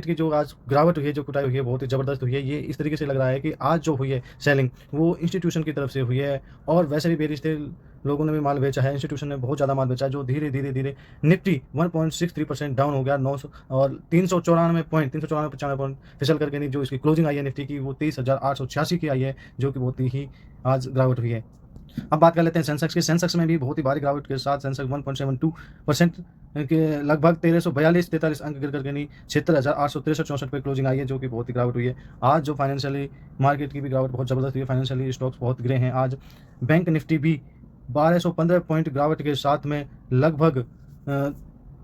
की जो आज गिरावट हुई है, जो कुटाई हुई है, बहुत ही ज़बरदस्त हुई है। ये इस तरीके से लग रहा है कि आज जो हुई है सेलिंग, वो इंस्टीट्यूशन की तरफ से हुई है और वैसे भी बेरिश थे, लोगों ने भी माल बेचा है, इंस्टीट्यूशन ने बहुत ज़्यादा माल बेचा है, जो धीरे-धीरे निफ्टी 1.63% डाउन हो गया 900 और 394 पॉइंट फिसल करके नहीं, जो इसकी क्लोजिंग आई है निफ्टी की, वो 23,886 की आई है, जो कि बहुत ही आज गिरावट हुई है। अब बात कर लेते हैं सेंसेक्स की। सेंसेक्स में भी बहुत ही भारी गिरावट के साथ सेंसेक्स 1.72% के लगभग 1342-43 अंक गिर करके नहीं 76,863-64 पे क्लोजिंग आई है, जो कि बहुत ही गिरावट हुई है। आज जो फाइनेंशियली मार्केट की भी गिरावट बहुत ज़बरदस्त हुई है, फाइनेंशियली स्टॉक्स बहुत गिरे हैं आज। बैंक निफ्टी भी 1215 पॉइंट गिरावट के साथ में लगभग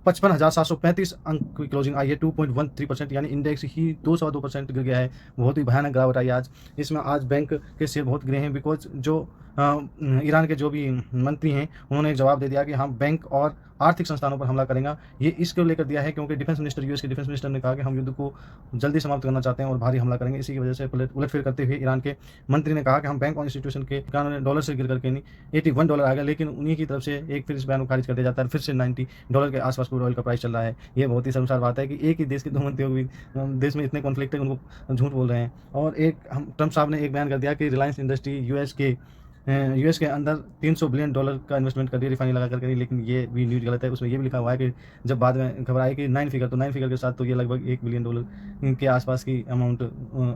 55,735 अंक की क्लोजिंग आई है, 2.13%, यानी इंडेक्स ही 2.2% गिर गया है। बहुत ही भयानक गिरावट आई आज। इसमें आज बैंक के शेयर बहुत गिरे हैं, बिकॉज़ जो ईरान के जो भी मंत्री हैं, उन्होंने एक जवाब दे दिया कि हम बैंक और आर्थिक संस्थानों पर हमला करेंगे। ये इसको लेकर दिया है क्योंकि यूएस के डिफेंस मिनिस्टर ने कहा कि हम युद्ध को जल्दी समाप्त करना चाहते हैं और भारी हमला करेंगे। इसी की वजह से उलटफेर करते हुए ईरान के मंत्री ने कहा कि हम बैंक और इंस्टीट्यूशन के कारण डॉलर से गिर करके नहीं $81 आ गया, लेकिन उन्हीं की तरफ से एक फिर इस बयान को खारिज कर दिया जाता है। फिर से $90 के आसपास क्रूड ऑयल का प्राइस चल रहा है। ये बहुत ही शर्मसार बात है कि एक ही देश के दो मंत्रियों को भी देश में इतने कॉन्फ्लिक्ट है, उनको झूठ बोल रहे हैं। और एक हम ट्रम्प साहब ने एक बयान कर दिया कि रिलायंस इंडस्ट्री यूएस के अंदर $300 बिलियन का इन्वेस्टमेंट कर दिया रिफाइनरी लगा करके, लेकिन ये भी न्यूज़ गलत है। उसमें ये भी लिखा हुआ है कि जब बाद में खबर आई कि 9 फिगर के साथ तो ये लगभग $1 बिलियन के आसपास की अमाउंट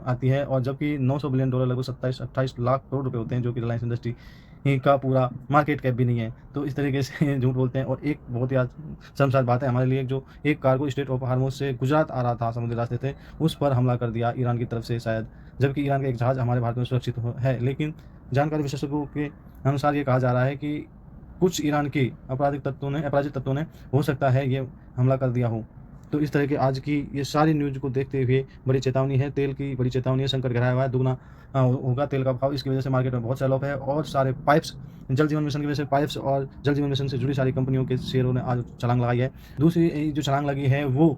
आती है, और जबकि $900 बिलियन लगभग 27-28 लाख करोड़ रुपए होते हैं, जो कि रिलायंस इंडस्ट्री का पूरा मार्केट कैप भी नहीं है। तो इस तरीके से झूठ बोलते हैं। और एक बहुत ही आज शर्मसार बात है हमारे लिए, जो एक कार्गो स्टेट ऑफ हार्मोज से गुजरात आ रहा था समुद्री रास्ते से, उस पर हमला कर दिया ईरान की तरफ से शायद, जबकि ईरान का एक जहाज़ हमारे भारत में सुरक्षित है। लेकिन जानकारी विशेषज्ञों के अनुसार ये कहा जा रहा है कि कुछ ईरान के अपराजित तत्वों ने हो सकता है ये हमला कर दिया हो। तो इस तरह के आज की ये सारी न्यूज़ को देखते हुए बड़ी चेतावनी है, तेल की बड़ी चेतावनी है, संकट गहराया हुआ है, दुगना होगा तेल का भाव। इसकी वजह से मार्केट में बहुत सेल ऑफ है और सारे पाइप्स, जल जीवन मिशन की वजह से पाइप्स और जल जीवन मिशन से जुड़ी सारी कंपनियों के शेयरों ने आज छलांग लगाई है। दूसरी जो छलांग लगी है वो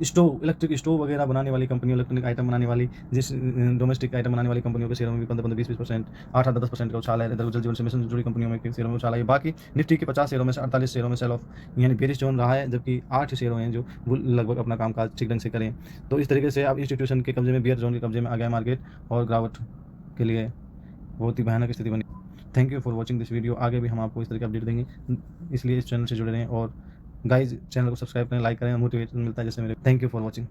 इलेक्ट्रिक स्टोव वगैरह बनाने वाली कंपनियों, इलेक्ट्रॉनिक आइटम बनाने वाली, जिस डोमेस्टिक आइटम बनाने वाली कंपनियों के शेयरों में भी 15-15, 20-20%, 8-10% का उछाल है। इधर जल जीवन मिशन से जुड़ी कंपनियों में शेयरों में उछाल है। बाकी निफ्टी के 50 शेयरों में से 48 शेयरों में सेल ऑफ यानी बेरिश जोन रहा है, जबकि 8 शेयरों हैं जो लगभग अपना कामकाज ठीक ढंग से करें। तो इस तरीके से अब इंस्टीट्यूशन के कब्जे में, बियर जोन के कब्जे में आ गया मार्केट, और गिरावट के लिए बहुत ही भयानक स्थिति बनी। Thank you for watching this video. आगे भी हम आपको इस तरह के अपडेट देंगे, इसलिए इस चैनल से जुड़े रहें और गाइज चैनल को सब्सक्राइब करें, लाइक करें, मोटिवेशन मिलता है जैसे मेरे। Thank you for watching.